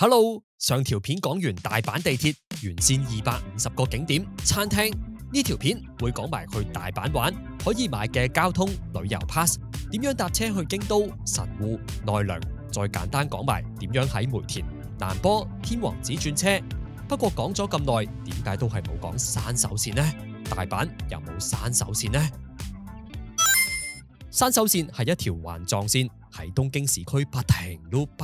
Hello，上條片講完大阪地鐵沿線250個景點、餐廳，呢條片會講埋去大阪玩可以買嘅交通旅遊 pass， 點樣搭車去京都、神戶、奈良，再簡單講埋點樣喺梅田、難波、天王寺轉車。不過講咗咁耐，點解都係冇講山手線呢？大阪有冇山手線呢？山手線係一條環狀線，喺東京市區不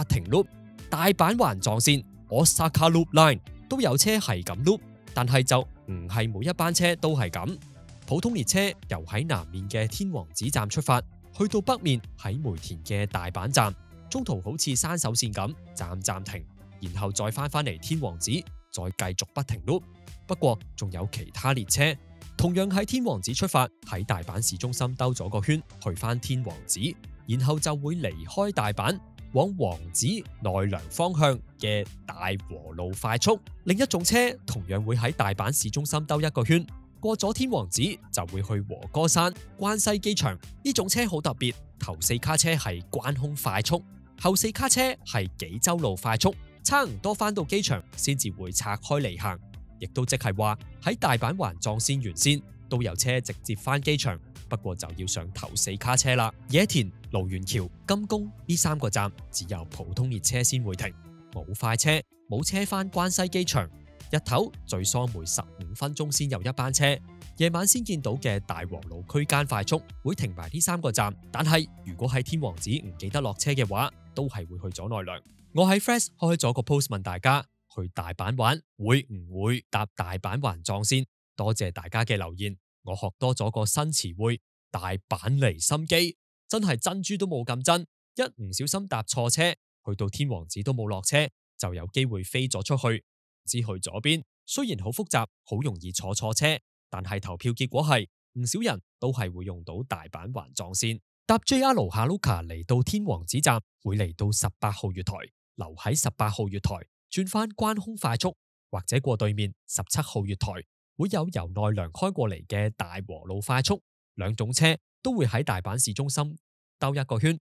停 loop。大阪環狀線 Osaka Loop Line 都有車係咁 loop， 但係就唔係每一班車都係咁。普通列車由喺南面嘅天王寺站出發，去到北面喺梅田嘅大阪站，中途好似山手線咁站暫停，然後再返嚟天王寺，再繼續不停 loop。不過仲有其他列車同樣喺天王寺出發，喺大阪市中心兜咗個圈去返天王寺，然後就會離開大阪往王子奈良方向嘅大和路快速。另一種車同樣會喺大阪市中心兜一個圈，過咗天王寺就會去和歌山關西機場。呢種車好特別，頭4卡車係關空快速，後4卡車係紀州路快速，差唔多返到機場先至會拆開嚟行。亦都即係話喺大阪環狀線沿線都有車直接返機場，不過就要上頭4卡車啦。野田、蘆原橋、金宮呢3個站只有普通列車先會停，冇快車，冇車返關西機場。日頭最疏每15分鐘先有一班車，夜晚先見到嘅大和路區間快速會停埋呢3個站。但係如果喺天王寺唔記得落車嘅話，都係會去咗奈良。我喺 Threads 開咗個 post 問大家，去大阪玩會唔會搭大阪環狀線？多謝大家嘅留言，我學多咗個新詞彙，大阪離心機，真係珍珠都冇咁真。一唔小心搭錯車，去到天王寺都冇落車，就有機會飛咗出去，唔知去咗邊。雖然好複雜，好容易坐錯車，但係投票結果係唔少人都係會用到大阪環狀線。搭 JR 哈魯卡嚟到天王寺站，會嚟到18號月台，留喺18號月台，轉返關空快速，或者過對面17號月台，會有由奈良開過嚟嘅大和路快速。兩種車都會喺大阪市中心兜一個圈。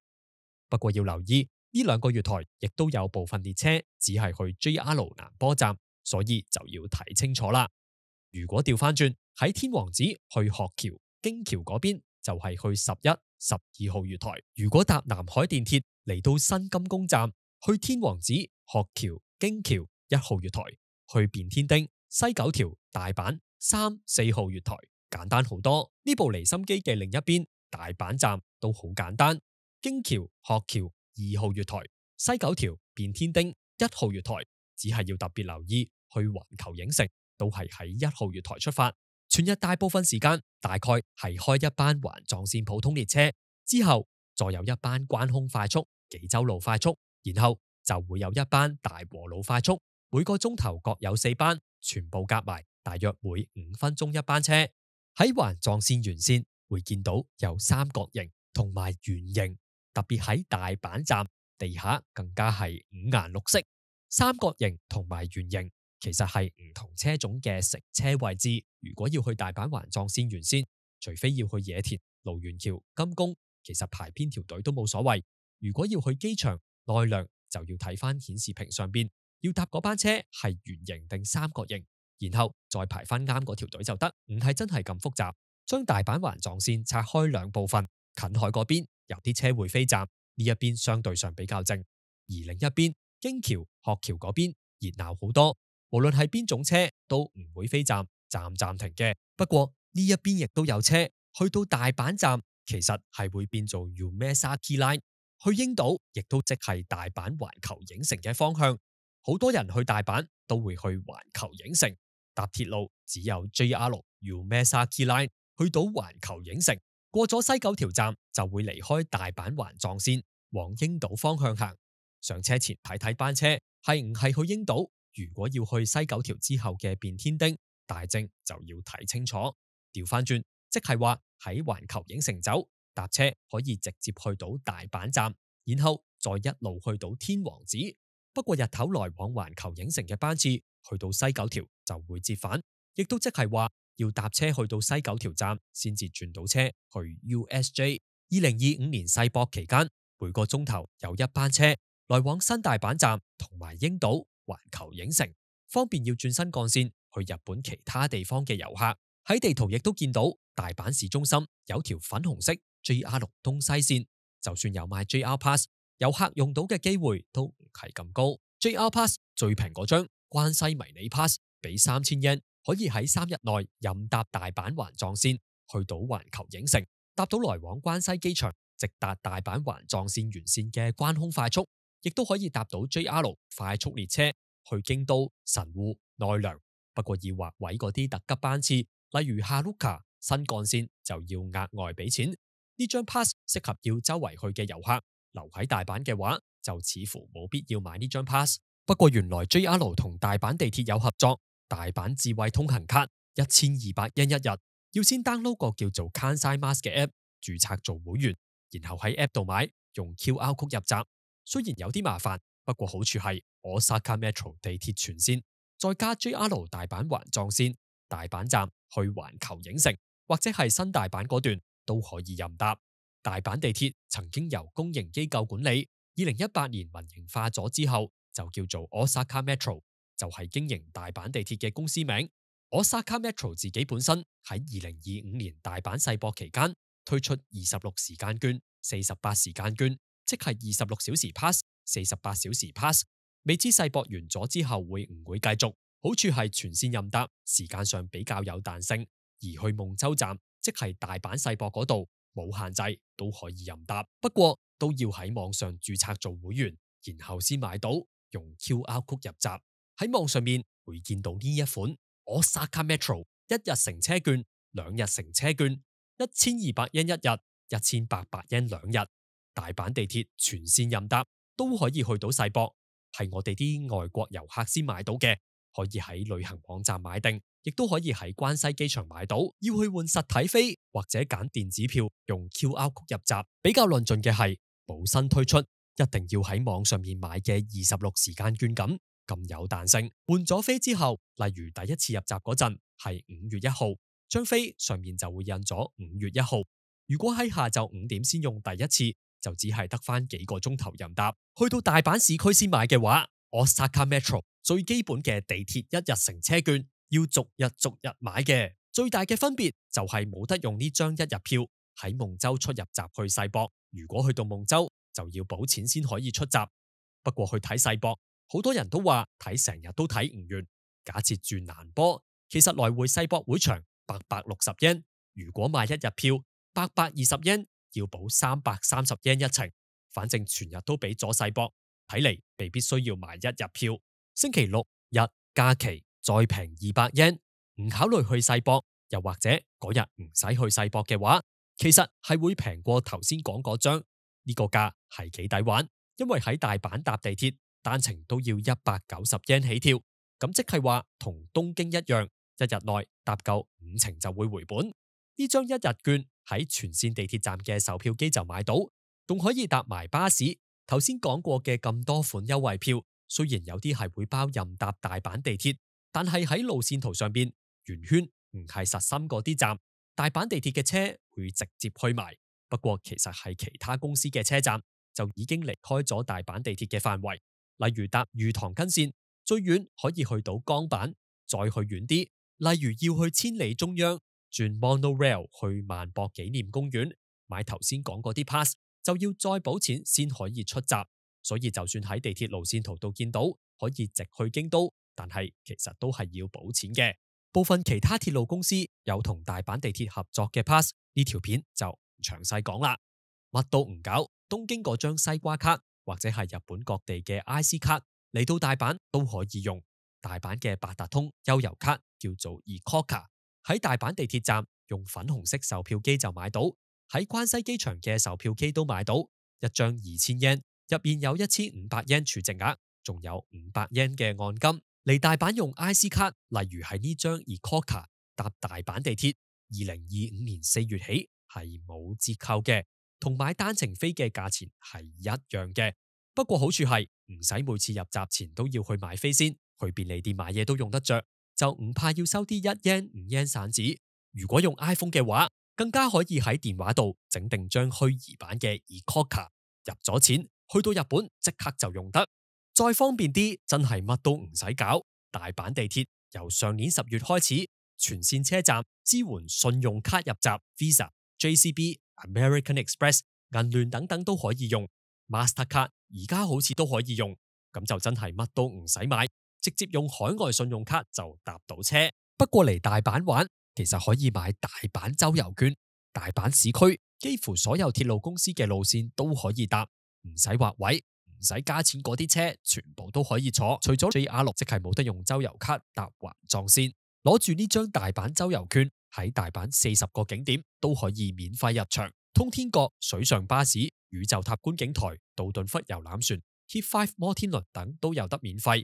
不過要留意，呢2個月台亦都有部分列車只係去 JR 南波站，所以就要睇清楚啦。如果調返轉喺天王寺去鶴橋、京橋嗰邊，就係去11、12號月台。如果搭南海電鐵嚟到新金宮站，去天王寺、鶴橋、京橋1號月台，去變天丁、西九條、大阪3、4號月台，簡單好多。呢部離心機嘅另一邊大阪站都好簡單，京橋、鶴橋2號月台，西九條、變天丁1號月台，只係要特別留意去環球影城都係喺1號月台出發。全日大部分時間大概係開一班環狀線普通列車，之後再有一班關空快速、紀州路快速，然後就會有一班大和路快速，每個鐘頭各有4班，全部夾埋大約每5分鐘一班車。喺環狀線沿線會見到有三角形同埋圓形，特別喺大阪站地下更加係5顏6色。三角形同埋圓形其實係唔同車種嘅乘車位置。如果要去大阪環狀線沿線，除非要去野田、蘆原橋、金宮，其實排邊條隊都冇所謂。如果要去機場、奈良，就要睇翻顯示屏上邊要搭嗰班車係圓形定三角形，然後再排翻啱嗰條隊就得，唔係真係咁複雜。將大阪環狀線拆開2部分，近海嗰邊有啲車會飛站，呢一邊相對上比較靜，而另一邊京橋、鶴橋嗰邊熱鬧好多。無論係邊種車都唔會飛站，暫停嘅。不過呢一邊亦都有車去到大阪站，其實係會變做 Umesaki Line 去英島，亦都即係大阪環球影城嘅方向。好多人去大阪都會去環球影城，搭鐵路只有 JR Umesaki Line 去到環球影城，過咗西九條站就會離開大阪環狀線往英島方向行。上車前睇睇班車係唔係去英島。如果要去西九條之後嘅變天丁、大正，就要睇清楚。調返轉，即係話喺環球影城走，搭車可以直接去到大阪站，然後再一路去到天王寺。不過日頭來往環球影城嘅班次去到西九條就會折返，亦都即係話要搭車去到西九條站先至轉到車去 USJ。2025年世博期間，每個鐘頭有一班車來往新大阪站同埋英島、環球影城，方便要轉新幹線去日本其他地方嘅遊客。喺地圖亦都見到大阪市中心有條粉紅色 JR 東西線，就算有買 JR Pass， 遊客用到嘅機會都唔係咁高。JR Pass 最平嗰張關西迷你 Pass 俾3000 yen， 可以喺3日內任搭大阪環狀線去到環球影城，搭到來往關西機場直達大阪環狀線沿線嘅關空快速，亦都可以搭到 JR 快速列車去京都、神戶、奈良。不過要劃位嗰啲特急班次，例如哈魯卡新幹線就要額外俾錢。呢張 pass 適合要周圍去嘅遊客，留喺大阪嘅話就似乎冇必要買呢張 pass。不過原來 JR 同大阪地鐵有合作，大阪智慧通行卡1200 yen 一日，要先 download 個叫做 Kansai Mask 嘅 app 註冊做會員，然後喺 app 度買，用 QR code 入閘。雖然有啲麻煩，不過好處係 Osaka Metro 地鐵全線，再加 JR 大阪環狀線大阪站去環球影城，或者係新大阪嗰段都可以任搭。大阪地鐵曾經由公營機構管理，2018年民營化咗之後就叫做 Osaka Metro， 就係經營大阪地鐵嘅公司名。Osaka Metro 自己本身喺2025年大阪世博期間推出26時間券、48時間券，即係26小時 pass、48小時 pass。未知世博完咗之後會唔會繼續？好處係全線任搭，時間上比較有彈性。而去夢洲站，即係大阪世博嗰度，冇限制都可以任搭，不過都要喺網上註冊做會員，然後先買到，用 QR code 入閘。喺網上面會見到呢一款 Osaka Metro 一日乘車券、2日乘車券，1200 yen 一日，1800 yen 2日。大阪地鐵全線任搭都可以去到世博，係我哋啲外國遊客先買到嘅，可以喺旅行網站買定，亦都可以喺關西機場買到。要去換實體飛或者揀電子票，用 QR code 入閘。比較論盡嘅係冇新推出，一定要喺網上面買嘅26時間券咁有彈性。換咗飛之後，例如第一次入閘嗰陣係5月1號，張飛上面就會印咗5月1號。如果喺下晝5點先用第一次，就只係得翻幾個鐘頭任搭。去到大阪市區先買嘅話， Osaka Metro 最基本嘅地鐵一日乘車券要逐日買嘅。最大嘅分別就係冇得用呢張一日票喺夢洲出入閘去世博。如果去到夢洲就要補錢先可以出閘。不過去睇世博，好多人都話睇成日都睇唔完。假設轉難波，其實來回世博會場860 yen，如果買一日票820 yen，要補330 yen 一程。反正全日都俾咗世博，睇嚟未必需要買一日票。星期六日假期再平200 yen，唔考慮去世博，又或者嗰日唔使去世博嘅話，其實係會平過頭先講嗰張。呢個價係幾抵玩，因為喺大阪搭地鐵單程都要190 yen 起跳，咁即係話同東京一樣，一日內搭夠5程就會回本。呢張一日券喺全線地鐵站嘅售票機就買到，仲可以搭埋巴士。頭先講過嘅咁多款優惠票，雖然有啲係會包任搭大阪地鐵，但係喺路線圖上邊圓圈唔係實心嗰啲站，大阪地鐵嘅車會直接去埋。不過其實係其他公司嘅車站就已經離開咗大阪地鐵嘅範圍。例如搭御堂筋線，最遠可以去到江阪，再去遠啲，例如要去千里中央，轉 monorail 去萬博紀念公園，買頭先講嗰啲 pass 就要再補錢先可以出閘。所以就算喺地鐵路線圖度見到可以直去京都，但係其實都係要補錢嘅。部分其他鐵路公司有同大阪地鐵合作嘅 pass， 呢條片就唔詳細講啦。乜都唔搞，東京嗰張西瓜卡或者係日本各地嘅 IC 卡嚟到大阪都可以用。大阪嘅八達通悠遊卡叫做 ICOCA， 喺大阪地鐵站用粉紅色售票機就買到，喺關西機場嘅售票機都買到。一張2000 yen， 入面有1500 yen 儲值額，仲有500 yen 嘅按金。嚟大阪用 IC 卡，例如係呢張 ICOCA 搭大阪地鐵，2025年4月起係冇折扣嘅，同買單程飛嘅價錢係一樣嘅。不過好處係唔使每次入閘前都要去買飛先，去便利店買嘢都用得着，就唔怕要收啲1 yen 5 yen 散紙。如果用 iPhone 嘅話，更加可以喺電話度整定張虛擬版嘅 ICOCA，入咗錢去到日本即刻就用得。再方便啲，真係乜都唔使搞。大阪地鐵由上年10月開始，全線車站支援信用卡入閘 ，Visa、JCB、American Express、銀聯等等都可以用。Mastercard 而家好似都可以用，咁就真係乜都唔使買，直接用海外信用卡就搭到車。不過嚟大阪玩，其實可以買大阪周遊券。大阪市區幾乎所有鐵路公司嘅路線都可以搭，唔使劃位，唔使加錢嗰啲車全部都可以坐。除咗 JR 即係冇得用周遊卡搭環狀線，攞住呢張大阪周遊券喺大阪40個景點都可以免費入場。通天閣水上巴士、宇宙塔觀景台、道頓窟遊覽船、T5 摩天輪等都有得免費。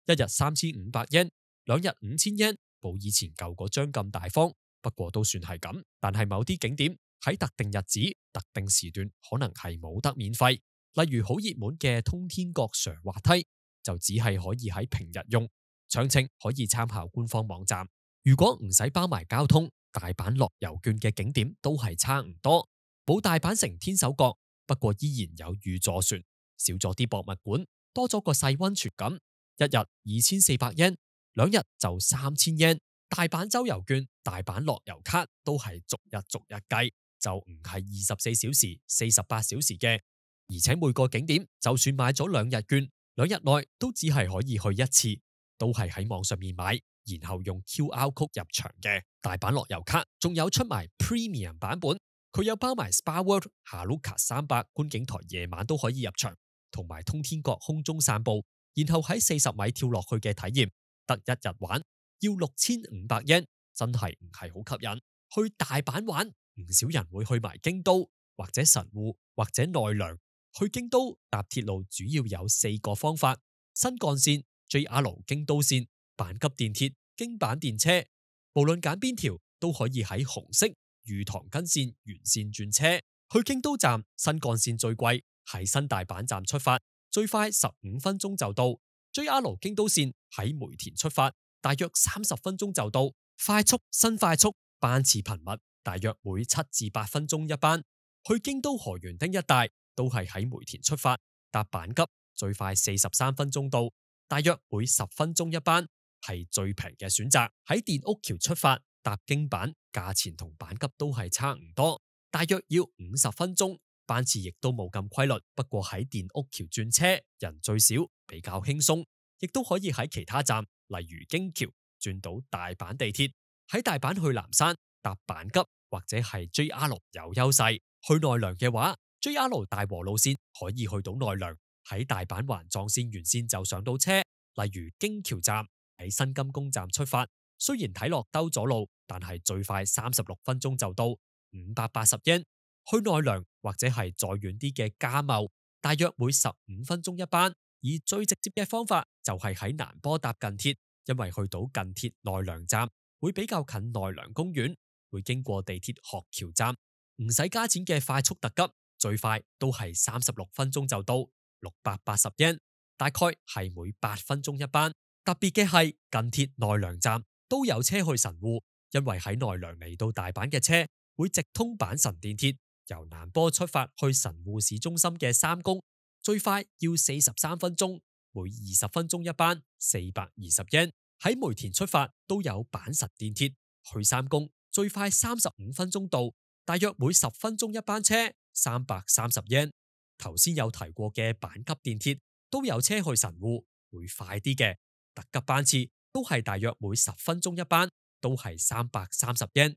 一日3500 yen， 2日5000 yen， 冇以前舊嗰張咁大方，不過都算係咁。但係某啲景點喺特定日子、特定時段可能係冇得免費，例如好熱門嘅通天閣瀡滑梯就只係可以喺平日用，詳情可以參考官方網站。如果唔使包埋交通，大阪樂遊券嘅景點都係差唔多，冇大阪城天守閣，不過依然有御座船，少咗啲博物館，多咗個細溫泉咁。一日2400 yen， 2日就3000 yen。大阪周遊券、大阪樂遊卡都係逐日計，就唔係24小時、48小時嘅。而且每個景點就算買咗2日券，2日內都只係可以去一次，都係喺網上面買，然後用 QR code 入場嘅。大阪樂遊卡仲有出埋 Premium 版本，佢有包埋 Spa World、Haruka 300觀景台夜晚都可以入場，同埋通天閣空中散步，然後喺40米跳落去嘅體驗，得一日玩，要6500 yen， 真係唔係好吸引。去大阪玩，唔少人會去埋京都或者神戶或者奈良。去京都搭鐵路主要有4個方法：新幹線、JR 京都線、阪急電鐵、京阪電車。無論揀邊條，都可以喺紅色御堂筋線沿線轉車。去京都站，新幹線最貴，喺新大阪站出發，最快15分鐘就到。JR 京都線喺梅田出發，大約30分鐘就到。快速、新快速班次頻密，大約每7至8分鐘一班。去京都河原町一帶都係喺梅田出發，搭阪急最快43分鐘到，大約每10分鐘一班，係最平嘅選擇。喺電屋橋出發搭京阪，價錢同阪急都係差唔多，大約要50分鐘，班次亦都冇咁規律。不過喺電屋橋轉車人最少，比較輕鬆，亦都可以喺其他站，例如京橋轉到大阪地鐵。喺大阪去南山搭阪急或者係 JR 有優勢。去奈良嘅話，JR 大和路線可以去到奈良，喺大阪環狀線沿線就上到車，例如京橋站喺新金宮站出發，雖然睇落兜咗路，但係最快36分鐘就到，580 yen。去奈良或者係再遠啲嘅加茂，大約每15分鐘一班。而最直接嘅方法就係喺難波搭近鐵，因為去到近鐵奈良站會比較近奈良公園，會經過地鐵學橋站，唔使加錢嘅快速特急，最快都係36分鐘就到，680 yen， 大概係每8分鐘一班。特別嘅係近鐵奈良站都有車去神戶，因為喺奈良嚟到大阪嘅車會直通阪神電鐵，由難波出發去神戶市中心嘅三宮，最快要43分鐘，每20分鐘一班，420 yen。喺梅田出發都有阪神電鐵去三宮，最快35分鐘到，大約每10分鐘一班車，330 yen。頭先有提過嘅阪急電鐵都有車去神戶，會快啲嘅，特急班次都係大約每10分鐘一班，都係330 yen。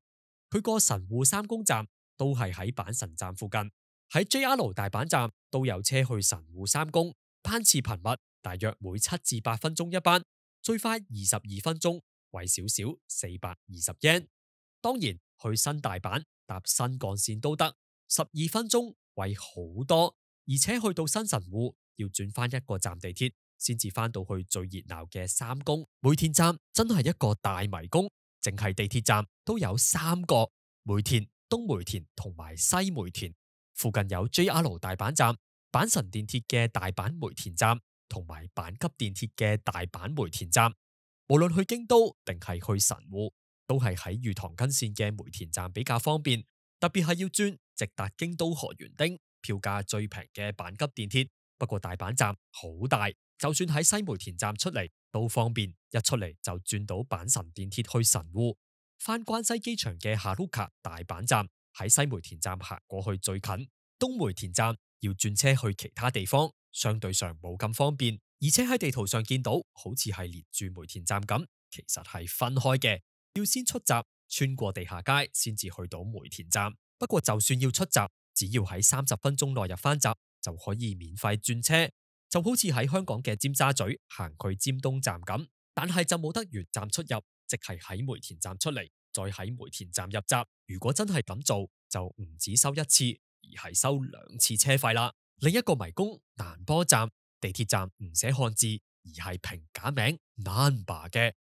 佢個神戶三宮站都係喺阪神站附近，喺 JR 大阪站都有車去神戶三宮，班次頻密，大約每7至8分鐘一班，最快22分鐘，貴少少420 yen。當然去新大阪搭新幹線都得，12分鐘貴好多，而且去到新神戶要轉翻一個站地鐵，先至翻到去最熱鬧嘅三宮。梅田站真係一個大迷宮，淨係地鐵站都有3個，梅田、東梅田同埋西梅田。附近有 JR 大阪站、阪神電鐵嘅大阪梅田站同埋阪急電鐵嘅大阪梅田站。無論去京都定係去神戶，都係喺御堂筋線嘅梅田站比較方便，特別係要轉直達京都河原町票價最平嘅阪急電鐵，不過大阪站好大，就算喺西梅田站出嚟都方便，一出嚟就轉到阪神電鐵去神戶。返關西機場嘅哈魯卡大阪站喺西梅田站行過去最近，東梅田站要轉車去其他地方，相對上冇咁方便，而且喺地圖上見到好似係連住梅田站咁，其實係分開嘅，要先出閘穿過地下街先至去到梅田站。不過就算要出閘，只要喺30分鐘內入翻閘就可以免費轉車，就好似喺香港嘅尖沙咀行去尖東站咁，但係就冇得原站出入，即係喺梅田站出嚟，再喺梅田站入閘。如果真係咁做，就唔止收一次，而係收2次車費啦。另一個迷宮難波站，地鐵站唔寫漢字，而係平假名 Nanba 嘅。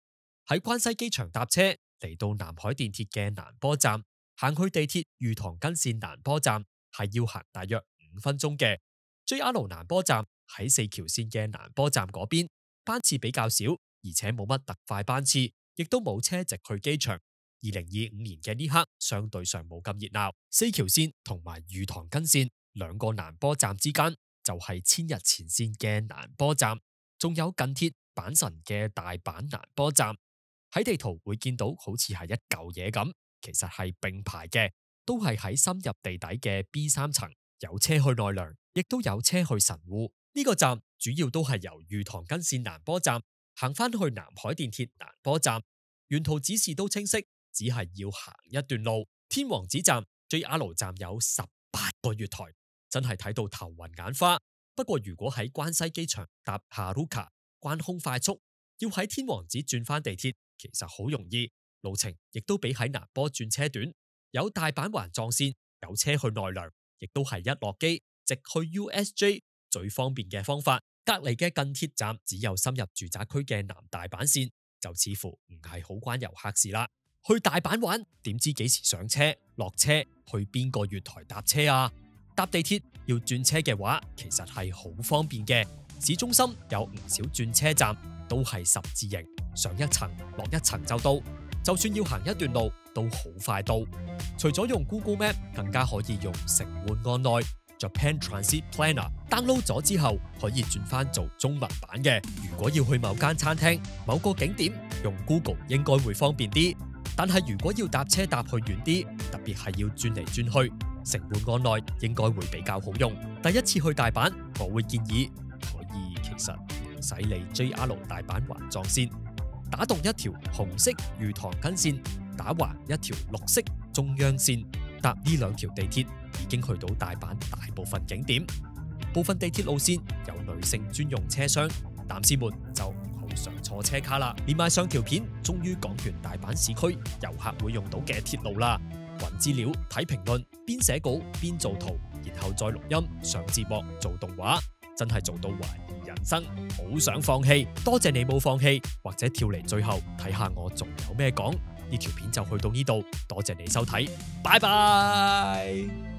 喺關西機場搭車嚟到南海電鐵嘅難波站，行去地鐵御堂筋線難波站係要行大約5分鐘嘅。JR 難波站喺4條線嘅難波站嗰邊，班次比較少，而且冇乜特快班次，亦都冇車直去機場。2025年嘅呢刻相對上冇咁熱鬧，4條線同埋御堂筋線2個難波站之間就係千日前線嘅難波站，仲有近鐵阪神嘅大阪難波站。喺地圖會見到好似係一嚿嘢咁，其實係並排嘅，都係喺深入地底嘅 B3 層，有車去奈良，亦都有車去神戶。呢個站主要都係由御堂筋線難波站行翻去南海電鐵難波站，沿途指示都清晰，只係要行一段路。天王寺站 JR 站有18個月台，真係睇到頭暈眼花。不過如果喺關西機場搭哈魯卡關空快速，要喺天王寺轉翻地鐵，其實好容易，路程亦都比喺難波轉車短。有大阪環狀線，有車去奈良，亦都係一落機直去 USJ 最方便嘅方法。隔籬嘅近鐵站只有深入住宅區嘅南大阪線，就似乎唔係好關遊客事啦。去大阪玩，點知幾時上車落車，去邊個月台搭車啊？搭地鐵要轉車嘅話，其實係好方便嘅。市中心有唔少轉車站，都係十字形，上一層落一層就到。就算要行一段路，都好快到。除咗用 Google Map， 更加可以用城換案內 Japan Transit Planner download 咗之後，可以轉翻做中文版嘅。如果要去某間餐廳、某個景點，用 Google 應該會方便啲。但係如果要搭車搭去遠啲，特別係要轉嚟轉去，城換案內應該會比較好用。第一次去大阪，我會建議可以其實唔使理 JR 大阪環狀線，打動一條紅色御堂筋線，打橫一條綠色中央線，搭呢2條地鐵已經去到大阪大部分景點。部分地鐵路線有女性專用車廂，男士們就唔好上錯車卡啦。連埋上條片，終於講完大阪市區遊客會用到嘅鐵路啦。揾資料睇評論，邊寫稿邊做圖，然後再錄音上字幕做動畫，真係做到懷疑人生，好想放棄。多謝你冇放棄，或者跳嚟最後睇下我仲有咩講。呢條片就去到呢度，多謝你收睇，拜拜。